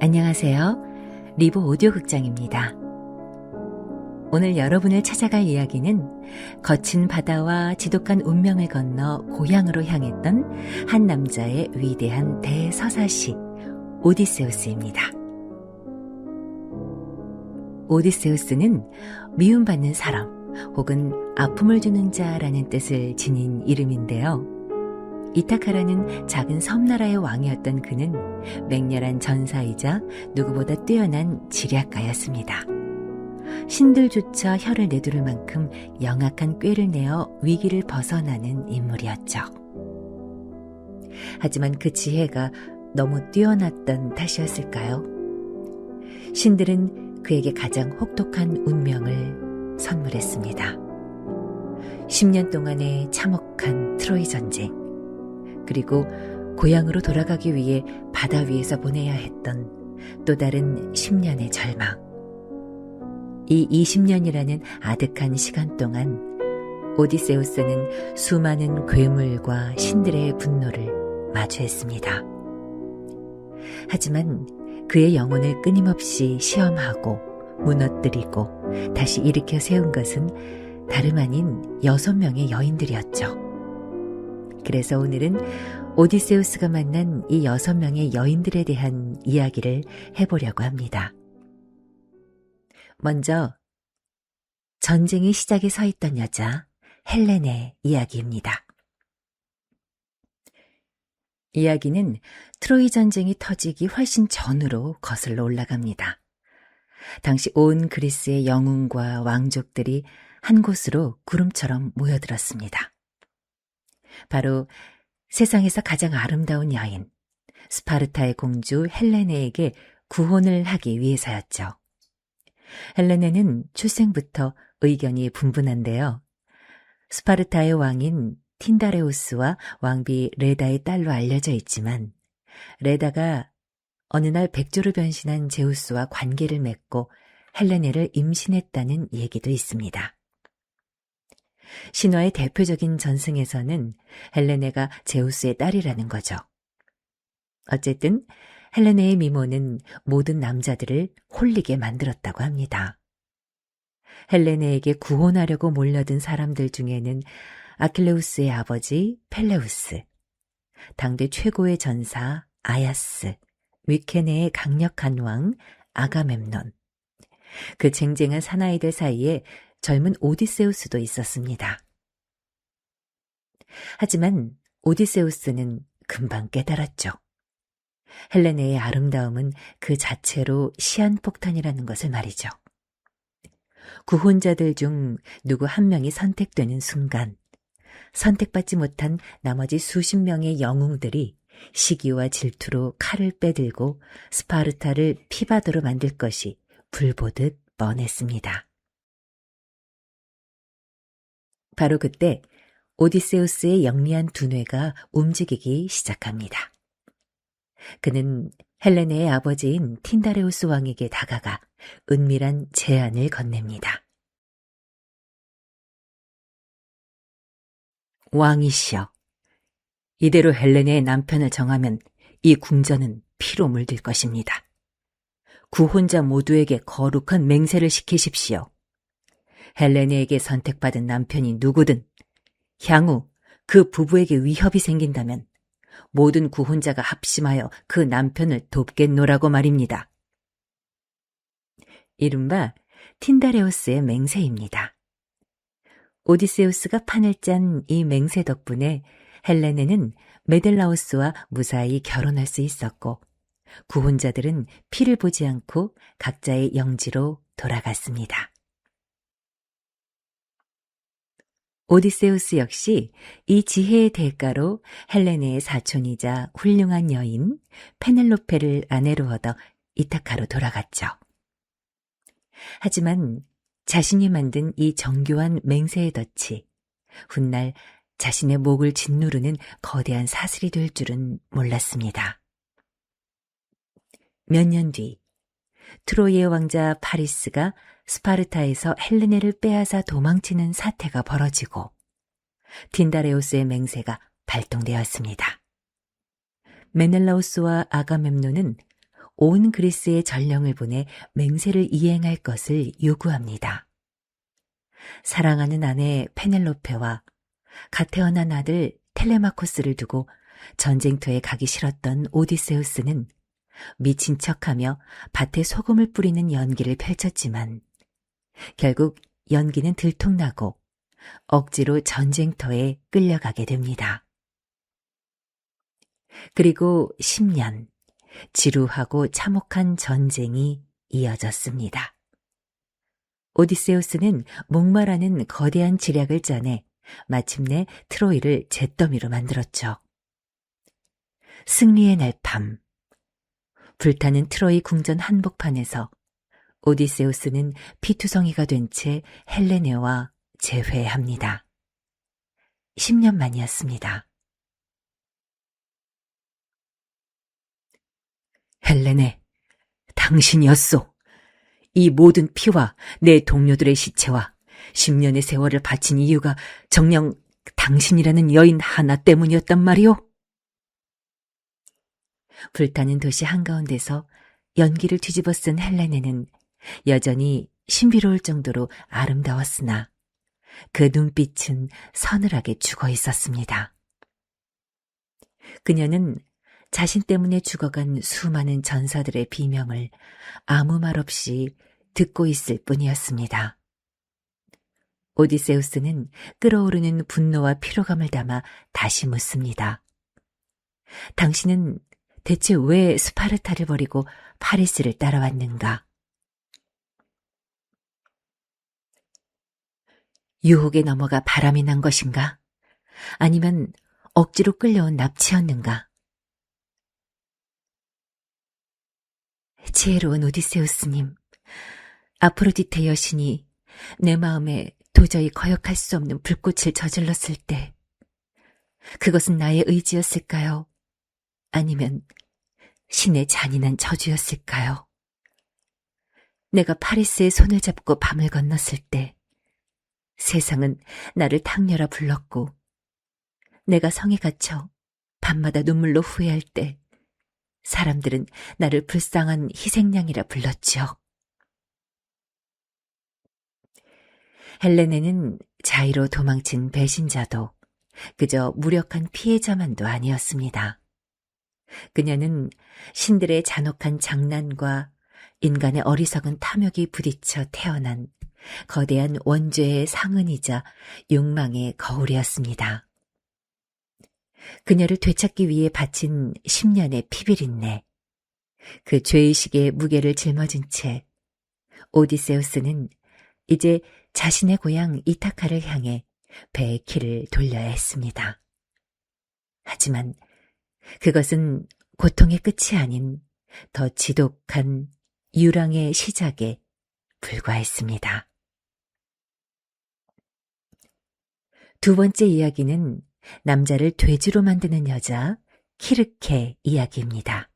안녕하세요. 리보 오디오 극장입니다. 오늘 여러분을 찾아갈 이야기는 거친 바다와 지독한 운명을 건너 고향으로 향했던 한 남자의 위대한 대서사시 오디세우스입니다. 오디세우스는 미움받는 사람 혹은 아픔을 주는 자라는 뜻을 지닌 이름인데요. 이타카라는 작은 섬나라의 왕이었던 그는 맹렬한 전사이자 누구보다 뛰어난 지략가였습니다. 신들조차 혀를 내두를 만큼 영악한 꾀를 내어 위기를 벗어나는 인물이었죠. 하지만 그 지혜가 너무 뛰어났던 탓이었을까요? 신들은 그에게 가장 혹독한 운명을 선물했습니다. 10년 동안의 참혹한 트로이 전쟁, 그리고 고향으로 돌아가기 위해 바다 위에서 보내야 했던 또 다른 10년의 절망. 이 20년이라는 아득한 시간 동안 오디세우스는 수많은 괴물과 신들의 분노를 마주했습니다. 하지만 그의 영혼을 끊임없이 시험하고 무너뜨리고 다시 일으켜 세운 것은 다름 아닌 6명의 여인들이었죠. 그래서 오늘은 오디세우스가 만난 이 6명의 여인들에 대한 이야기를 해보려고 합니다. 먼저 전쟁의 시작에 서 있던 여자 헬레네 이야기입니다. 이야기는 트로이 전쟁이 터지기 훨씬 전으로 거슬러 올라갑니다. 당시 온 그리스의 영웅과 왕족들이 한 곳으로 구름처럼 모여들었습니다. 바로 세상에서 가장 아름다운 여인, 스파르타의 공주 헬레네에게 구혼을 하기 위해서였죠. 헬레네는 출생부터 의견이 분분한데요. 스파르타의 왕인 틴다레우스와 왕비 레다의 딸로 알려져 있지만 레다가 어느 날 백조로 변신한 제우스와 관계를 맺고 헬레네를 임신했다는 얘기도 있습니다. 신화의 대표적인 전승에서는 헬레네가 제우스의 딸이라는 거죠. 어쨌든 헬레네의 미모는 모든 남자들을 홀리게 만들었다고 합니다. 헬레네에게 구혼하려고 몰려든 사람들 중에는 아킬레우스의 아버지 펠레우스, 당대 최고의 전사 아야스, 위케네의 강력한 왕 아가멤논, 그 쟁쟁한 사나이들 사이에 젊은 오디세우스도 있었습니다. 하지만 오디세우스는 금방 깨달았죠. 헬레네의 아름다움은 그 자체로 시한폭탄이라는 것을 말이죠. 구혼자들 중 누구 한 명이 선택되는 순간 선택받지 못한 나머지 수십 명의 영웅들이 시기와 질투로 칼을 빼들고 스파르타를 피바다로 만들 것이 불보듯 뻔했습니다. 바로 그때 오디세우스의 영리한 두뇌가 움직이기 시작합니다. 그는 헬레네의 아버지인 틴다레우스 왕에게 다가가 은밀한 제안을 건넵니다. 왕이시여, 이대로 헬레네의 남편을 정하면 이 궁전은 피로 물들 것입니다. 구혼자 모두에게 거룩한 맹세를 시키십시오. 헬레네에게 선택받은 남편이 누구든 향후 그 부부에게 위협이 생긴다면 모든 구혼자가 합심하여 그 남편을 돕겠노라고 말입니다. 이른바 틴다레우스의 맹세입니다. 오디세우스가 판을 짠 이 맹세 덕분에 헬레네는 메델라우스와 무사히 결혼할 수 있었고 구혼자들은 피를 보지 않고 각자의 영지로 돌아갔습니다. 오디세우스 역시 이 지혜의 대가로 헬레네의 사촌이자 훌륭한 여인 페넬로페를 아내로 얻어 이타카로 돌아갔죠. 하지만 자신이 만든 이 정교한 맹세의 덫이 훗날 자신의 목을 짓누르는 거대한 사슬이 될 줄은 몰랐습니다. 몇 년 뒤 트로이의 왕자 파리스가 스파르타에서 헬레네를 빼앗아 도망치는 사태가 벌어지고 틴다레우스의 맹세가 발동되었습니다. 메넬라우스와 아가멤논은 온 그리스에 전령을 보내 맹세를 이행할 것을 요구합니다. 사랑하는 아내 페넬로페와 갓 태어난 아들 텔레마코스를 두고 전쟁터에 가기 싫었던 오디세우스는 미친 척하며 밭에 소금을 뿌리는 연기를 펼쳤지만 결국 연기는 들통나고 억지로 전쟁터에 끌려가게 됩니다. 그리고 10년 지루하고 참혹한 전쟁이 이어졌습니다. 오디세우스는 목마라는 거대한 지략을 짜내 마침내 트로이를 잿더미로 만들었죠. 승리의 날 밤, 불타는 트로이 궁전 한복판에서 오디세우스는 피투성이가 된 채 헬레네와 재회합니다. 10년 만이었습니다. 헬레네, 당신이었소. 이 모든 피와 내 동료들의 시체와 10년의 세월을 바친 이유가 정녕 당신이라는 여인 하나 때문이었단 말이오. 불타는 도시 한가운데서 연기를 뒤집어 쓴 헬레네는 여전히 신비로울 정도로 아름다웠으나 그 눈빛은 서늘하게 죽어 있었습니다. 그녀는 자신 때문에 죽어간 수많은 전사들의 비명을 아무 말 없이 듣고 있을 뿐이었습니다. 오디세우스는 끓어오르는 분노와 피로감을 담아 다시 묻습니다. 당신은 대체 왜 스파르타를 버리고 파리스를 따라왔는가? 유혹에 넘어가 바람이 난 것인가? 아니면 억지로 끌려온 납치였는가? 지혜로운 오디세우스님, 아프로디테 여신이 내 마음에 도저히 거역할 수 없는 불꽃을 저질렀을 때 그것은 나의 의지였을까요? 아니면 신의 잔인한 저주였을까요? 내가 파리스의 손을 잡고 밤을 건넜을 때 세상은 나를 탕녀라 불렀고 내가 성에 갇혀 밤마다 눈물로 후회할 때 사람들은 나를 불쌍한 희생양이라 불렀지요. 헬레네는 자의로 도망친 배신자도 그저 무력한 피해자만도 아니었습니다. 그녀는 신들의 잔혹한 장난과 인간의 어리석은 탐욕이 부딪혀 태어난 거대한 원죄의 상흔이자 욕망의 거울이었습니다. 그녀를 되찾기 위해 바친 10년의 피비린내, 그 죄의식의 무게를 짊어진 채 오디세우스는 이제 자신의 고향 이타카를 향해 배의 키를 돌려야 했습니다. 하지만 그것은 고통의 끝이 아닌 더 지독한 유랑의 시작에 불과했습니다. 두 번째 이야기는 남자를 돼지로 만드는 여자 키르케 이야기입니다.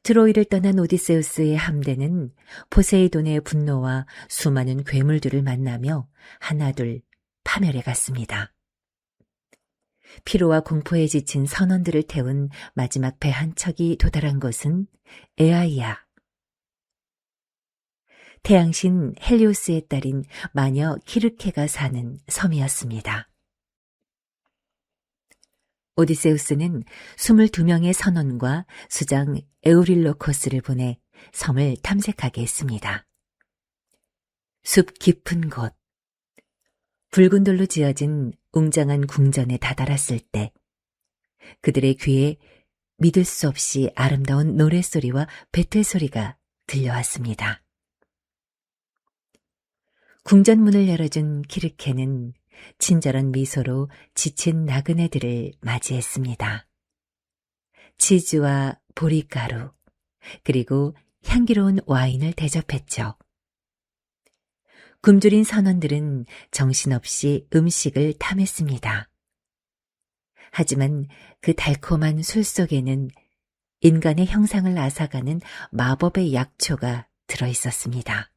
트로이를 떠난 오디세우스의 함대는 포세이돈의 분노와 수많은 괴물들을 만나며 하나둘 파멸해 갔습니다. 피로와 공포에 지친 선원들을 태운 마지막 배 한 척이 도달한 곳은 에아이아. 태양신 헬리오스의 딸인 마녀 키르케가 사는 섬이었습니다. 오디세우스는 22명의 선원과 수장 에우릴로코스를 보내 섬을 탐색하게 했습니다. 숲 깊은 곳, 붉은 돌로 지어진 웅장한 궁전에 다다랐을 때 그들의 귀에 믿을 수 없이 아름다운 노랫소리와 배틀소리가 들려왔습니다. 궁전 문을 열어준 키르케는 친절한 미소로 지친 나그네들을 맞이했습니다. 치즈와 보리가루, 그리고 향기로운 와인을 대접했죠. 굶주린 선원들은 정신없이 음식을 탐했습니다. 하지만 그 달콤한 술 속에는 인간의 형상을 앗아가는 마법의 약초가 들어있었습니다.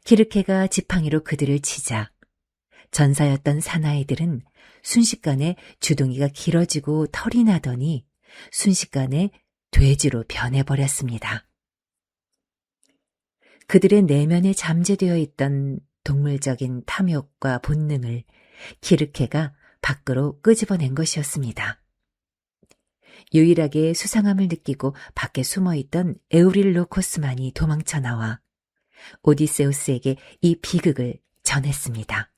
키르케가 지팡이로 그들을 치자 전사였던 사나이들은 순식간에 주둥이가 길어지고 털이 나더니 순식간에 돼지로 변해버렸습니다. 그들의 내면에 잠재되어 있던 동물적인 탐욕과 본능을 키르케가 밖으로 끄집어낸 것이었습니다. 유일하게 수상함을 느끼고 밖에 숨어있던 에우릴로코스만이 도망쳐 나와 오디세우스에게 이 비극을 전했습니다.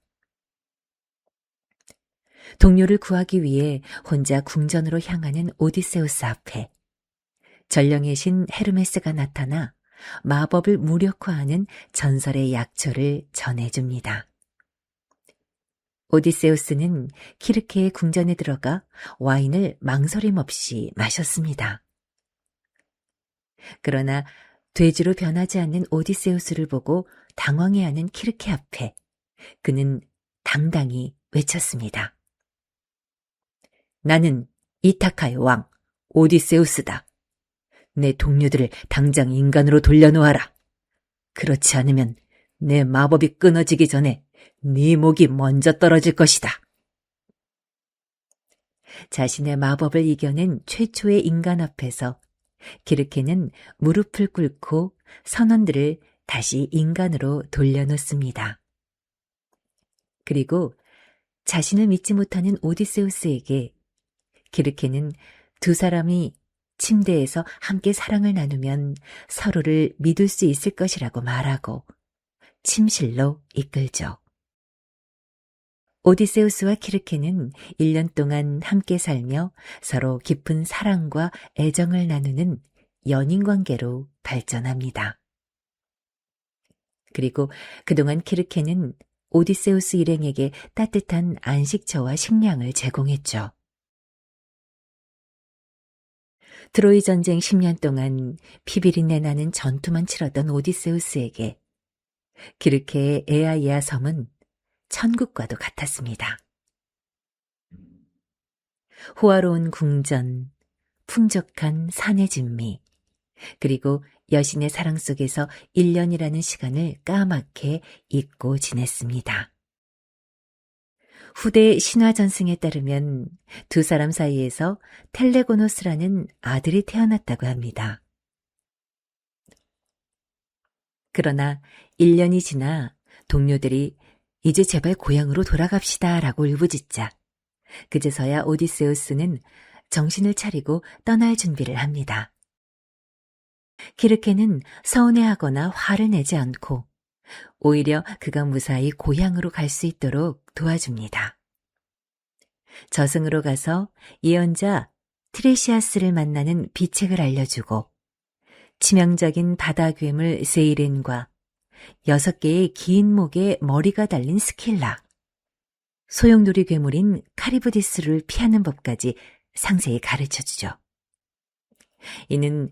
동료를 구하기 위해 혼자 궁전으로 향하는 오디세우스 앞에 전령의 신 헤르메스가 나타나 마법을 무력화하는 전설의 약초를 전해줍니다. 오디세우스는 키르케의 궁전에 들어가 와인을 망설임 없이 마셨습니다. 그러나 돼지로 변하지 않는 오디세우스를 보고 당황해하는 키르케 앞에 그는 당당히 외쳤습니다. 나는 이타카의 왕 오디세우스다. 내 동료들을 당장 인간으로 돌려놓아라. 그렇지 않으면 내 마법이 끊어지기 전에 네 목이 먼저 떨어질 것이다. 자신의 마법을 이겨낸 최초의 인간 앞에서 키르케는 무릎을 꿇고 선원들을 다시 인간으로 돌려놓습니다. 그리고 자신을 믿지 못하는 오디세우스에게 키르케는 두 사람이 침대에서 함께 사랑을 나누면 서로를 믿을 수 있을 것이라고 말하고 침실로 이끌죠. 오디세우스와 키르케는 1년 동안 함께 살며 서로 깊은 사랑과 애정을 나누는 연인관계로 발전합니다. 그리고 그동안 키르케는 오디세우스 일행에게 따뜻한 안식처와 식량을 제공했죠. 트로이 전쟁 10년 동안 피비린내 나는 전투만 치렀던 오디세우스에게 키르케의 에아이아 섬은 천국과도 같았습니다. 호화로운 궁전, 풍족한 산의 진미, 그리고 여신의 사랑 속에서 1년이라는 시간을 까맣게 잊고 지냈습니다. 후대 신화 전승에 따르면 두 사람 사이에서 텔레고노스라는 아들이 태어났다고 합니다. 그러나 1년이 지나 동료들이 이제 제발 고향으로 돌아갑시다 라고 울부짖자 그제서야 오디세우스는 정신을 차리고 떠날 준비를 합니다. 키르케는 서운해하거나 화를 내지 않고 오히려 그가 무사히 고향으로 갈 수 있도록 도와줍니다. 저승으로 가서 예언자 트레시아스를 만나는 비책을 알려주고 치명적인 바다 괴물 세이렌과 6개의 긴 목에 머리가 달린 스킬라, 소용돌이 괴물인 카리브디스를 피하는 법까지 상세히 가르쳐주죠. 이는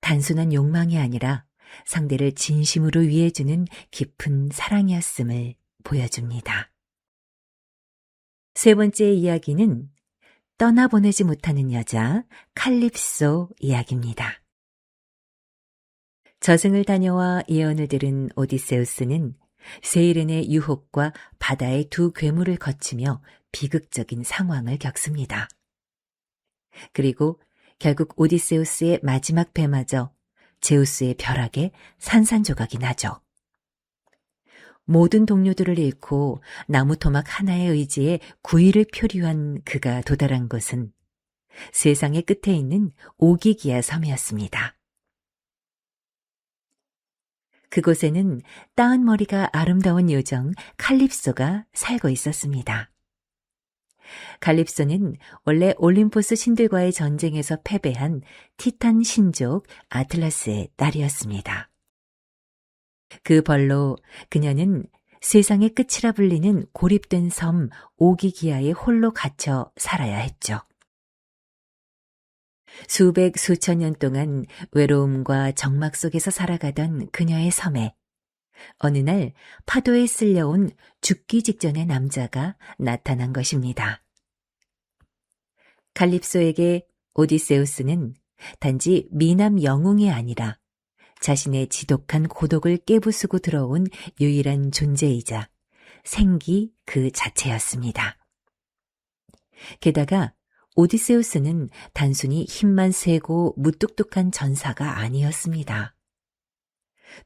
단순한 욕망이 아니라 상대를 진심으로 위해주는 깊은 사랑이었음을 보여줍니다. 세 번째 이야기는 떠나보내지 못하는 여자 칼립소 이야기입니다. 저승을 다녀와 예언을 들은 오디세우스는 세이렌의 유혹과 바다의 두 괴물을 거치며 비극적인 상황을 겪습니다. 그리고 결국 오디세우스의 마지막 배마저 제우스의 벼락에 산산조각이 나죠. 모든 동료들을 잃고 나무 토막 하나의 의지에 구의를 표류한 그가 도달한 곳은 세상의 끝에 있는 오기기아 섬이었습니다. 그곳에는 따은 머리가 아름다운 요정 칼립소가 살고 있었습니다. 칼립소는 원래 올림포스 신들과의 전쟁에서 패배한 티탄 신족 아틀라스의 딸이었습니다. 그 벌로 그녀는 세상의 끝이라 불리는 고립된 섬 오기기아에 홀로 갇혀 살아야 했죠. 수백 수천 년 동안 외로움과 적막 속에서 살아가던 그녀의 섬에 어느 날 파도에 쓸려온 죽기 직전의 남자가 나타난 것입니다. 칼립소에게 오디세우스는 단지 미남 영웅이 아니라 자신의 지독한 고독을 깨부수고 들어온 유일한 존재이자 생기 그 자체였습니다. 게다가 오디세우스는 단순히 힘만 세고 무뚝뚝한 전사가 아니었습니다.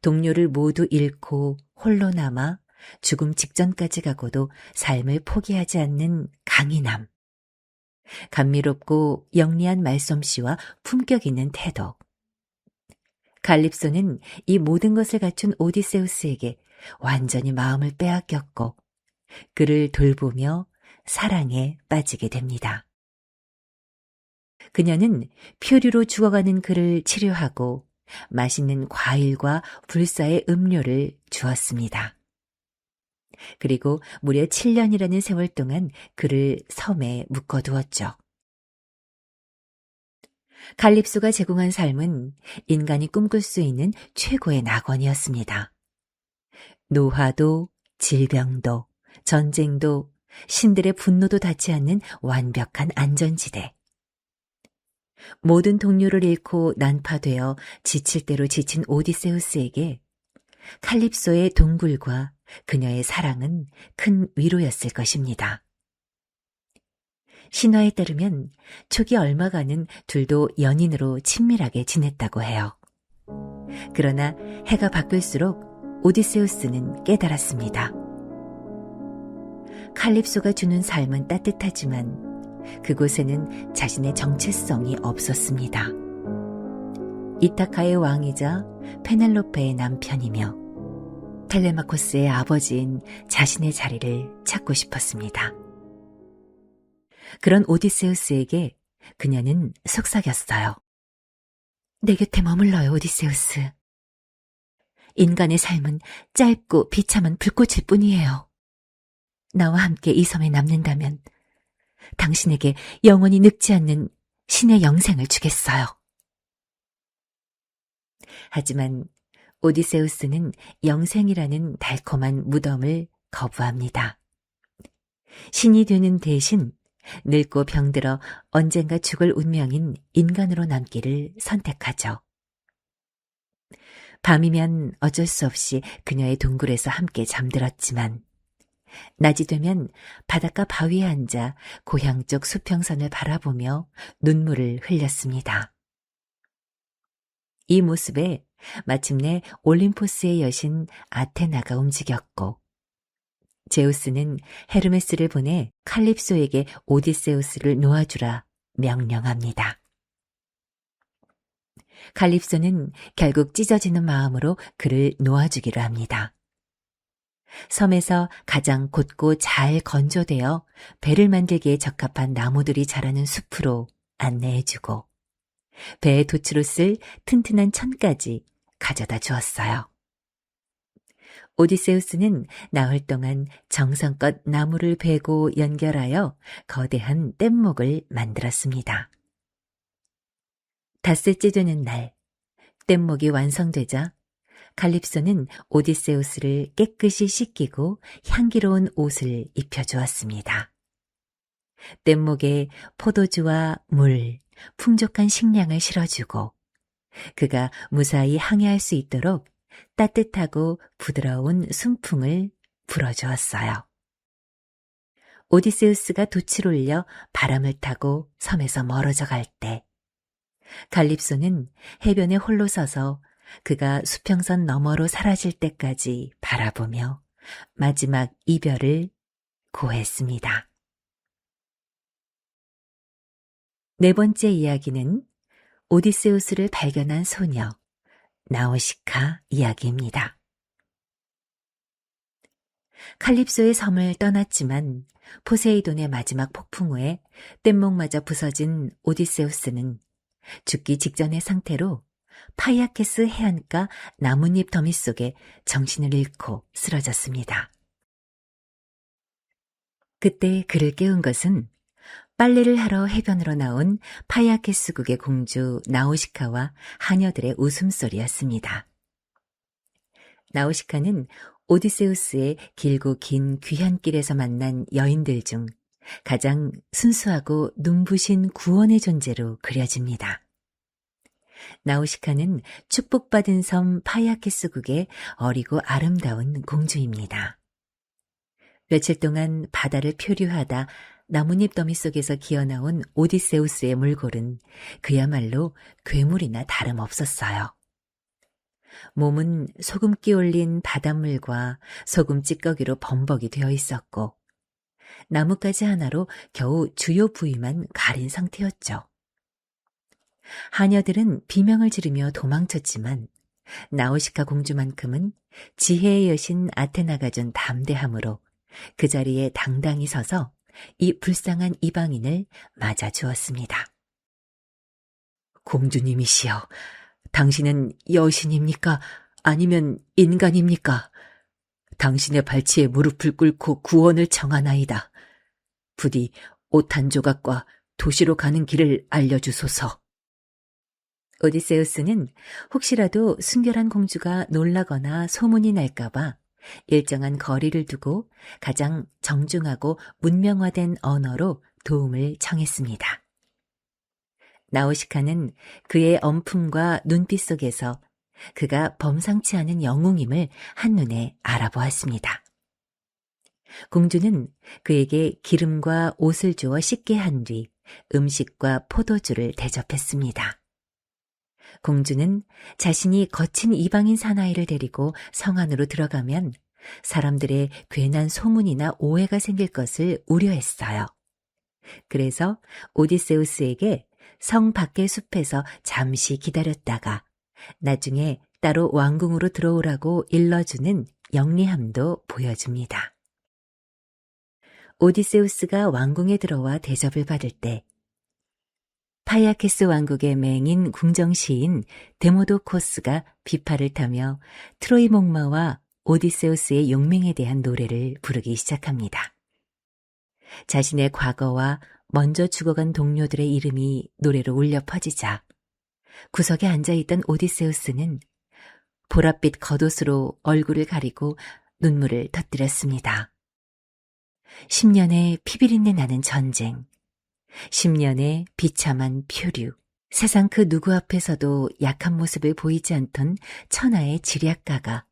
동료를 모두 잃고 홀로 남아 죽음 직전까지 가고도 삶을 포기하지 않는 강인함, 감미롭고 영리한 말솜씨와 품격 있는 태도. 갈립소는 이 모든 것을 갖춘 오디세우스에게 완전히 마음을 빼앗겼고 그를 돌보며 사랑에 빠지게 됩니다. 그녀는 표류로 죽어가는 그를 치료하고 맛있는 과일과 불사의 음료를 주었습니다. 그리고 무려 7년이라는 세월 동안 그를 섬에 묶어두었죠. 갈립소가 제공한 삶은 인간이 꿈꿀 수 있는 최고의 낙원이었습니다. 노화도, 질병도, 전쟁도, 신들의 분노도 닿지 않는 완벽한 안전지대. 모든 동료를 잃고 난파되어 지칠 대로 지친 오디세우스에게 칼립소의 동굴과 그녀의 사랑은 큰 위로였을 것입니다. 신화에 따르면 초기 얼마간은 둘도 연인으로 친밀하게 지냈다고 해요. 그러나 해가 바뀔수록 오디세우스는 깨달았습니다. 칼립소가 주는 삶은 따뜻하지만 그곳에는 자신의 정체성이 없었습니다. 이타카의 왕이자 페넬로페의 남편이며 텔레마코스의 아버지인 자신의 자리를 찾고 싶었습니다. 그런 오디세우스에게 그녀는 속삭였어요. 내 곁에 머물러요, 오디세우스. 인간의 삶은 짧고 비참한 불꽃일 뿐이에요. 나와 함께 이 섬에 남는다면 당신에게 영원히 늙지 않는 신의 영생을 주겠어요. 하지만 오디세우스는 영생이라는 달콤한 무덤을 거부합니다. 신이 되는 대신 늙고 병들어 언젠가 죽을 운명인 인간으로 남기를 선택하죠. 밤이면 어쩔 수 없이 그녀의 동굴에서 함께 잠들었지만 낮이 되면 바닷가 바위에 앉아 고향 쪽 수평선을 바라보며 눈물을 흘렸습니다. 이 모습에 마침내 올림포스의 여신 아테나가 움직였고 제우스는 헤르메스를 보내 칼립소에게 오디세우스를 놓아주라 명령합니다. 칼립소는 결국 찢어지는 마음으로 그를 놓아주기로 합니다. 섬에서 가장 곧고 잘 건조되어 배를 만들기에 적합한 나무들이 자라는 숲으로 안내해주고 배에 돛으로 쓸 튼튼한 천까지 가져다 주었어요. 오디세우스는 나흘 동안 정성껏 나무를 베고 연결하여 거대한 뗏목을 만들었습니다. 닷새째 되는 날, 뗏목이 완성되자 칼립소는 오디세우스를 깨끗이 씻기고 향기로운 옷을 입혀주었습니다. 뗏목에 포도주와 물, 풍족한 식량을 실어주고 그가 무사히 항해할 수 있도록 따뜻하고 부드러운 순풍을 불어주었어요. 오디세우스가 돛을 올려 바람을 타고 섬에서 멀어져 갈 때 갈립소는 해변에 홀로 서서 그가 수평선 너머로 사라질 때까지 바라보며 마지막 이별을 고했습니다. 네 번째 이야기는 오디세우스를 발견한 소녀 나우시카 이야기입니다. 칼립소의 섬을 떠났지만 포세이돈의 마지막 폭풍 후에 뗏목마저 부서진 오디세우스는 죽기 직전의 상태로 파이아케스 해안가 나뭇잎 더미 속에 정신을 잃고 쓰러졌습니다. 그때 그를 깨운 것은 빨래를 하러 해변으로 나온 파이아케스국의 공주 나우시카와 하녀들의 웃음소리였습니다. 나우시카는 오디세우스의 길고 긴 귀향길에서 만난 여인들 중 가장 순수하고 눈부신 구원의 존재로 그려집니다. 나우시카는 축복받은 섬 파이아케스국의 어리고 아름다운 공주입니다. 며칠 동안 바다를 표류하다 나뭇잎 더미 속에서 기어나온 오디세우스의 몰골은 그야말로 괴물이나 다름없었어요. 몸은 소금기 올린 바닷물과 소금 찌꺼기로 범벅이 되어 있었고 나뭇가지 하나로 겨우 주요 부위만 가린 상태였죠. 하녀들은 비명을 지르며 도망쳤지만 나우시카 공주만큼은 지혜의 여신 아테나가 준 담대함으로 그 자리에 당당히 서서 이 불쌍한 이방인을 맞아주었습니다. 공주님이시여, 당신은 여신입니까? 아니면 인간입니까? 당신의 발치에 무릎을 꿇고 구원을 청하나이다. 부디 옷 한 조각과 도시로 가는 길을 알려주소서. 오디세우스는 혹시라도 순결한 공주가 놀라거나 소문이 날까봐 일정한 거리를 두고 가장 정중하고 문명화된 언어로 도움을 청했습니다. 나우시카는 그의 엄품과 눈빛 속에서 그가 범상치 않은 영웅임을 한눈에 알아보았습니다. 공주는 그에게 기름과 옷을 주어 씻게 한 뒤 음식과 포도주를 대접했습니다. 공주는 자신이 거친 이방인 사나이를 데리고 성 안으로 들어가면 사람들의 괜한 소문이나 오해가 생길 것을 우려했어요. 그래서 오디세우스에게 성 밖의 숲에서 잠시 기다렸다가 나중에 따로 왕궁으로 들어오라고 일러주는 영리함도 보여줍니다. 오디세우스가 왕궁에 들어와 대접을 받을 때 파이아케스 왕국의 맹인 궁정시인 데모도코스가 비파를 타며 트로이 목마와 오디세우스의 용맹에 대한 노래를 부르기 시작합니다. 자신의 과거와 먼저 죽어간 동료들의 이름이 노래로 울려 퍼지자 구석에 앉아있던 오디세우스는 보랏빛 겉옷으로 얼굴을 가리고 눈물을 터뜨렸습니다. 10년의 피비린내 나는 전쟁, 10년의 비참한 표류, 세상 그 누구 앞에서도 약한 모습을 보이지 않던 천하의 지략가가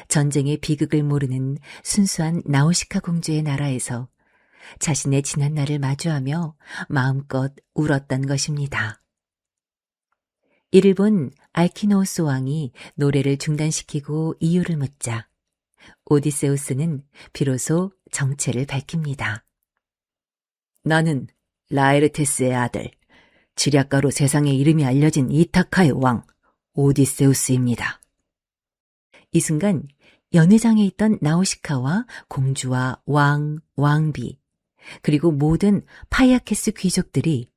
전쟁의 비극을 모르는 순수한 나우시카 공주의 나라에서 자신의 지난 날을 마주하며 마음껏 울었던 것입니다. 이를 본 알키노우스 왕이 노래를 중단시키고 이유를 묻자 오디세우스는 비로소 정체를 밝힙니다. 나는 라에르테스의 아들, 지략가로 세상에 이름이 알려진 이타카의 왕, 오디세우스입니다. 이 순간 연회장에 있던 나우시카와 공주와 왕, 왕비, 그리고 모든 파이아케스 귀족들이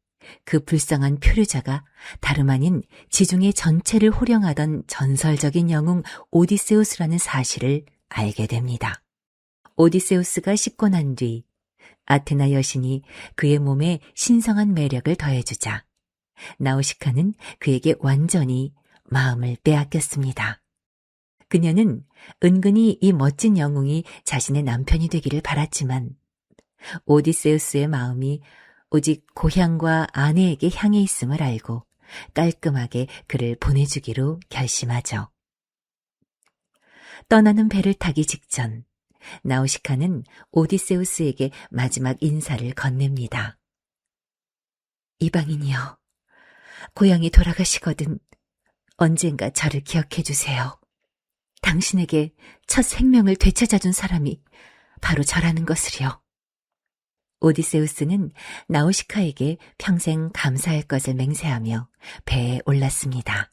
그 불쌍한 표류자가 다름 아닌 지중해 전체를 호령하던 전설적인 영웅 오디세우스라는 사실을 알게 됩니다. 오디세우스가 씻고 난 뒤 아테나 여신이 그의 몸에 신성한 매력을 더해주자 나우시카는 그에게 완전히 마음을 빼앗겼습니다. 그녀는 은근히 이 멋진 영웅이 자신의 남편이 되기를 바랐지만 오디세우스의 마음이 오직 고향과 아내에게 향해 있음을 알고 깔끔하게 그를 보내주기로 결심하죠. 떠나는 배를 타기 직전 나우시카는 오디세우스에게 마지막 인사를 건넵니다. 이방인이여, 고향이 돌아가시거든 언젠가 저를 기억해 주세요. 당신에게 첫 생명을 되찾아준 사람이 바로 저라는 것을요. 오디세우스는 나우시카에게 평생 감사할 것을 맹세하며 배에 올랐습니다.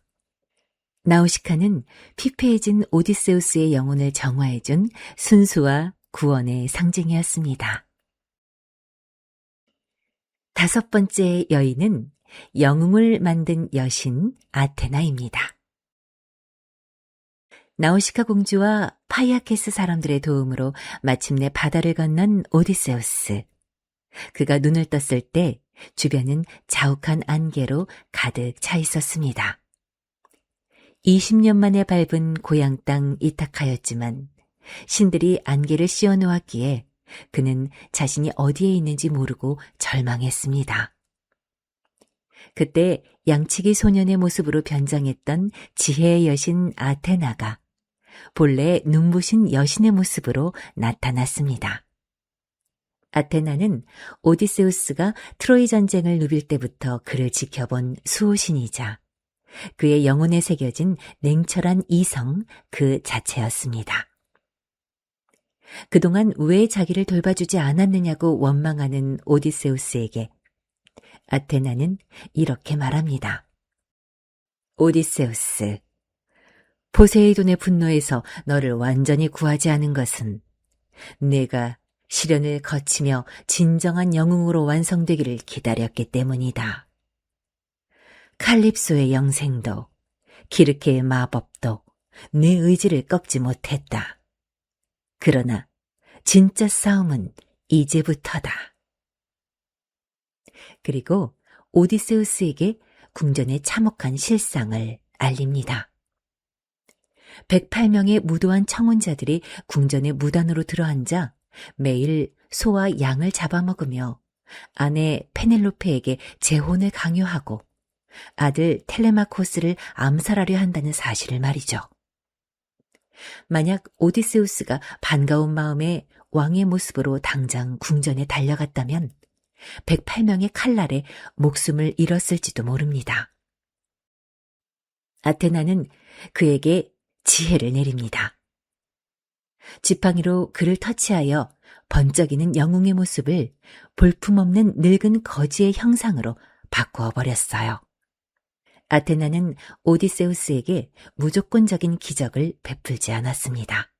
나우시카는 피폐해진 오디세우스의 영혼을 정화해준 순수와 구원의 상징이었습니다. 5번째 여인은 영웅을 만든 여신 아테나입니다. 나우시카 공주와 파이아케스 사람들의 도움으로 마침내 바다를 건넌 오디세우스. 그가 눈을 떴을 때 주변은 자욱한 안개로 가득 차 있었습니다. 20년 만에 밟은 고향 땅 이타카였지만 신들이 안개를 씌워놓았기에 그는 자신이 어디에 있는지 모르고 절망했습니다. 그때 양치기 소년의 모습으로 변장했던 지혜의 여신 아테나가 본래 눈부신 여신의 모습으로 나타났습니다. 아테나는 오디세우스가 트로이 전쟁을 누빌 때부터 그를 지켜본 수호신이자 그의 영혼에 새겨진 냉철한 이성 그 자체였습니다. 그동안 왜 자기를 돌봐주지 않았느냐고 원망하는 오디세우스에게 아테나는 이렇게 말합니다. 오디세우스, 포세이돈의 분노에서 너를 완전히 구하지 않은 것은 내가 시련을 거치며 진정한 영웅으로 완성되기를 기다렸기 때문이다. 칼립소의 영생도 기르케의 마법도 내 의지를 꺾지 못했다. 그러나 진짜 싸움은 이제부터다. 그리고 오디세우스에게 궁전의 참혹한 실상을 알립니다. 108명의 무도한 청혼자들이 궁전의 무단으로 들어앉아 매일 소와 양을 잡아먹으며 아내 페넬로페에게 재혼을 강요하고 아들 텔레마코스를 암살하려 한다는 사실을 말이죠. 만약 오디세우스가 반가운 마음에 왕의 모습으로 당장 궁전에 달려갔다면 108명의 칼날에 목숨을 잃었을지도 모릅니다. 아테나는 그에게 지혜를 내립니다. 지팡이로 그를 터치하여 번쩍이는 영웅의 모습을 볼품없는 늙은 거지의 형상으로 바꾸어 버렸어요. 아테나는 오디세우스에게 무조건적인 기적을 베풀지 않았습니다.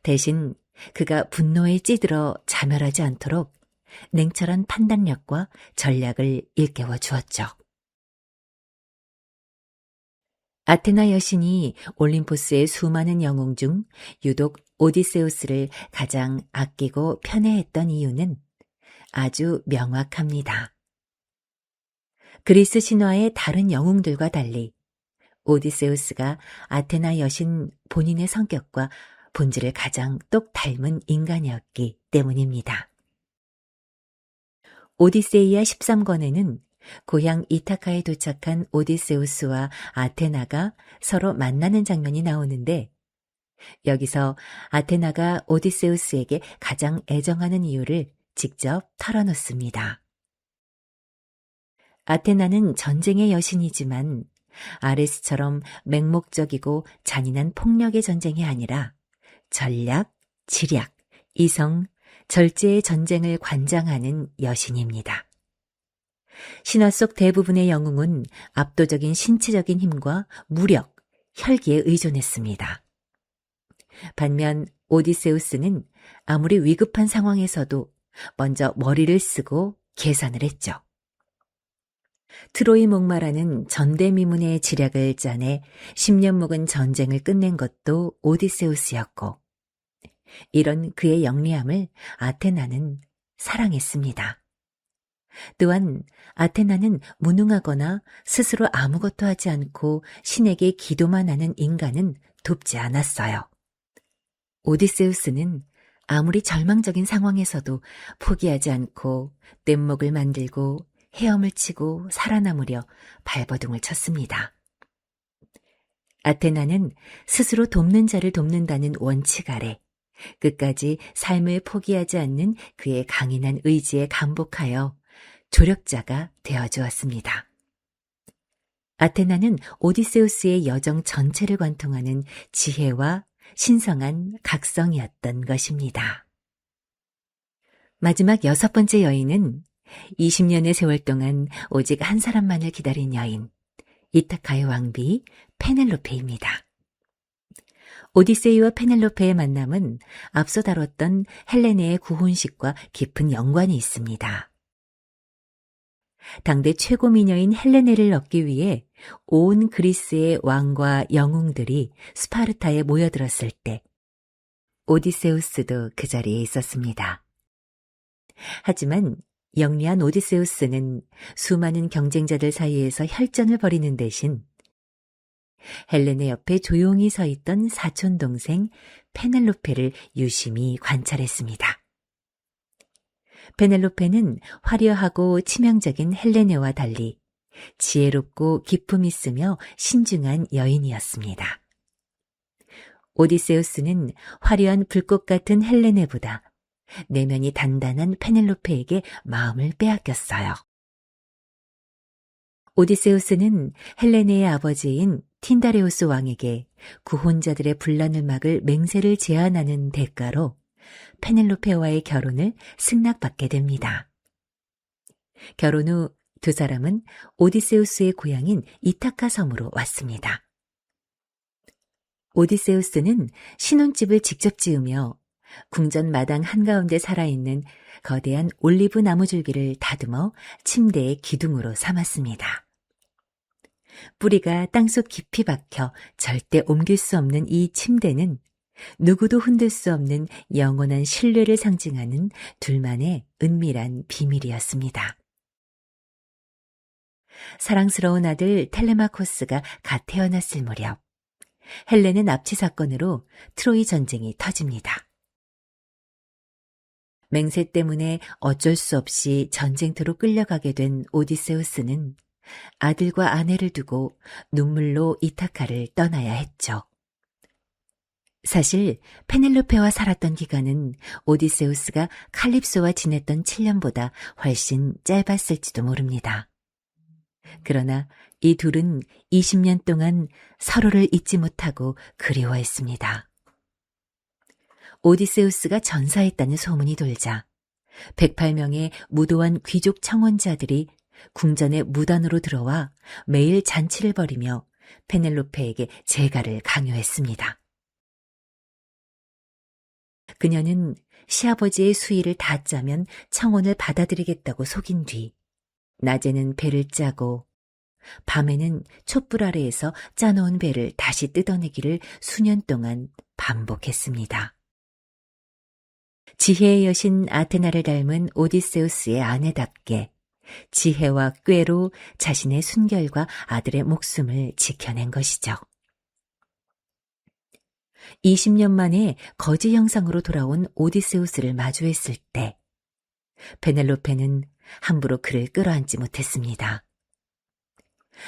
대신 그가 분노에 찌들어 자멸하지 않도록 냉철한 판단력과 전략을 일깨워 주었죠. 아테나 여신이 올림포스의 수많은 영웅 중 유독 오디세우스를 가장 아끼고 편애했던 이유는 아주 명확합니다. 그리스 신화의 다른 영웅들과 달리 오디세우스가 아테나 여신 본인의 성격과 본질을 가장 똑 닮은 인간이었기 때문입니다. 오디세이아 13권에는 고향 이타카에 도착한 오디세우스와 아테나가 서로 만나는 장면이 나오는데 여기서 아테나가 오디세우스에게 가장 애정하는 이유를 직접 털어놓습니다. 아테나는 전쟁의 여신이지만 아레스처럼 맹목적이고 잔인한 폭력의 전쟁이 아니라 전략, 지략, 이성, 절제의 전쟁을 관장하는 여신입니다. 신화 속 대부분의 영웅은 압도적인 신체적인 힘과 무력, 혈기에 의존했습니다. 반면 오디세우스는 아무리 위급한 상황에서도 먼저 머리를 쓰고 계산을 했죠. 트로이 목마라는 전대미문의 지략을 짜내 10년 묵은 전쟁을 끝낸 것도 오디세우스였고 이런 그의 영리함을 아테나는 사랑했습니다. 또한 아테나는 무능하거나 스스로 아무것도 하지 않고 신에게 기도만 하는 인간은 돕지 않았어요. 오디세우스는 아무리 절망적인 상황에서도 포기하지 않고 뗏목을 만들고 헤엄을 치고 살아남으려 발버둥을 쳤습니다. 아테나는 스스로 돕는 자를 돕는다는 원칙 아래 끝까지 삶을 포기하지 않는 그의 강인한 의지에 감복하여 조력자가 되어주었습니다. 아테나는 오디세우스의 여정 전체를 관통하는 지혜와 신성한 각성이었던 것입니다. 마지막 6번째 여인은 20년의 세월 동안 오직 한 사람만을 기다린 여인, 이타카의 왕비 페넬로페입니다. 오디세이와 페넬로페의 만남은 앞서 다뤘던 헬레네의 구혼식과 깊은 연관이 있습니다. 당대 최고 미녀인 헬레네를 얻기 위해 온 그리스의 왕과 영웅들이 스파르타에 모여들었을 때 오디세우스도 그 자리에 있었습니다. 하지만 영리한 오디세우스는 수많은 경쟁자들 사이에서 혈전을 벌이는 대신 헬레네 옆에 조용히 서 있던 사촌 동생 페넬로페를 유심히 관찰했습니다. 페넬로페는 화려하고 치명적인 헬레네와 달리 지혜롭고 기품 있으며 신중한 여인이었습니다. 오디세우스는 화려한 불꽃 같은 헬레네보다 내면이 단단한 페넬로페에게 마음을 빼앗겼어요. 오디세우스는 헬레네의 아버지인 틴다레우스 왕에게 구혼자들의 분란을 막을 맹세를 제안하는 대가로 페넬로페와의 결혼을 승낙받게 됩니다. 결혼 후 두 사람은 오디세우스의 고향인 이타카 섬으로 왔습니다. 오디세우스는 신혼집을 직접 지으며 궁전 마당 한가운데 살아있는 거대한 올리브 나무줄기를 다듬어 침대의 기둥으로 삼았습니다. 뿌리가 땅속 깊이 박혀 절대 옮길 수 없는 이 침대는 누구도 흔들 수 없는 영원한 신뢰를 상징하는 둘만의 은밀한 비밀이었습니다. 사랑스러운 아들 텔레마코스가 갓 태어났을 무렵 헬레는 납치 사건으로 트로이 전쟁이 터집니다. 맹세 때문에 어쩔 수 없이 전쟁터로 끌려가게 된 오디세우스는 아들과 아내를 두고 눈물로 이타카를 떠나야 했죠. 사실 페넬로페와 살았던 기간은 오디세우스가 칼립소와 지냈던 7년보다 훨씬 짧았을지도 모릅니다. 그러나 이 둘은 20년 동안 서로를 잊지 못하고 그리워했습니다. 오디세우스가 전사했다는 소문이 돌자 108명의 무도한 귀족 청혼자들이 궁전의 무단으로 들어와 매일 잔치를 벌이며 페넬로페에게 재가를 강요했습니다. 그녀는 시아버지의 수의를 다 짜면 청혼을 받아들이겠다고 속인 뒤 낮에는 배를 짜고 밤에는 촛불 아래에서 짜놓은 배를 다시 뜯어내기를 수년 동안 반복했습니다. 지혜의 여신 아테나를 닮은 오디세우스의 아내답게 지혜와 꾀로 자신의 순결과 아들의 목숨을 지켜낸 것이죠. 20년 만에 거지 형상으로 돌아온 오디세우스를 마주했을 때 페넬로페는 함부로 그를 끌어안지 못했습니다.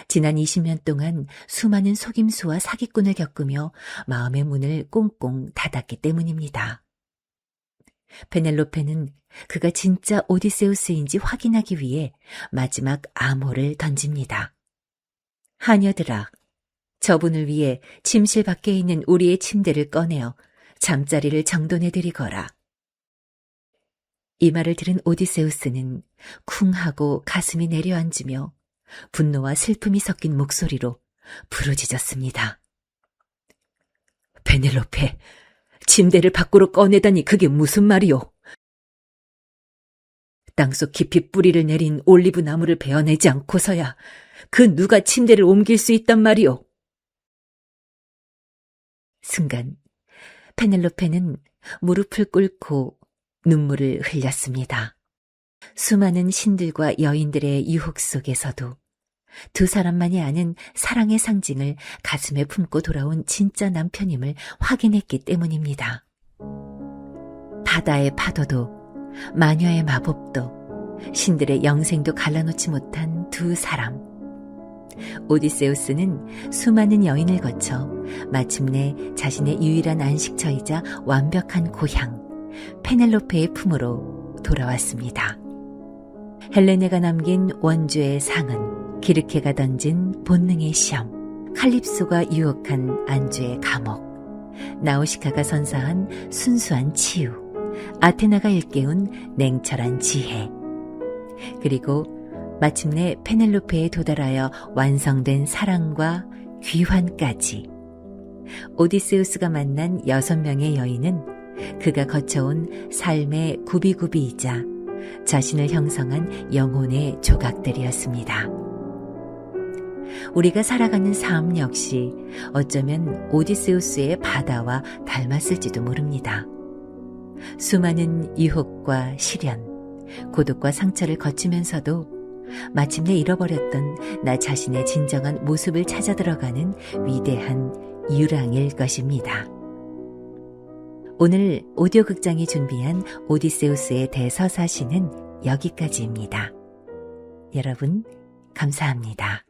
지난 20년 동안 수많은 속임수와 사기꾼을 겪으며 마음의 문을 꽁꽁 닫았기 때문입니다. 페넬로페는 그가 진짜 오디세우스인지 확인하기 위해 마지막 암호를 던집니다. 하녀들아, 저분을 위해 침실 밖에 있는 우리의 침대를 꺼내어 잠자리를 정돈해드리거라. 이 말을 들은 오디세우스는 쿵하고 가슴이 내려앉으며 분노와 슬픔이 섞인 목소리로 부르짖었습니다. 페넬로페, 침대를 밖으로 꺼내다니 그게 무슨 말이오? 땅속 깊이 뿌리를 내린 올리브 나무를 베어내지 않고서야 그 누가 침대를 옮길 수 있단 말이오? 순간 페넬로페는 무릎을 꿇고 눈물을 흘렸습니다. 수많은 신들과 여인들의 유혹 속에서도 두 사람만이 아는 사랑의 상징을 가슴에 품고 돌아온 진짜 남편임을 확인했기 때문입니다. 바다의 파도도 마녀의 마법도 신들의 영생도 갈라놓지 못한 두 사람. 오디세우스는 수많은 여인을 거쳐 마침내 자신의 유일한 안식처이자 완벽한 고향 페넬로페의 품으로 돌아왔습니다. 헬레네가 남긴 원주의 상은, 기르케가 던진 본능의 시험, 칼립소가 유혹한 안주의 감옥, 나우시카가 선사한 순수한 치유, 아테나가 일깨운 냉철한 지혜, 그리고 마침내 페넬로페에 도달하여 완성된 사랑과 귀환까지. 오디세우스가 만난 6명의 여인은 그가 거쳐온 삶의 구비구비이자 자신을 형성한 영혼의 조각들이었습니다. 우리가 살아가는 삶 역시 어쩌면 오디세우스의 바다와 닮았을지도 모릅니다. 수많은 유혹과 시련, 고독과 상처를 거치면서도 마침내 잃어버렸던 나 자신의 진정한 모습을 찾아 들어가는 위대한 유랑일 것입니다. 오늘 오디오 극장이 준비한 오디세우스의 대서사시는 여기까지입니다. 여러분, 감사합니다.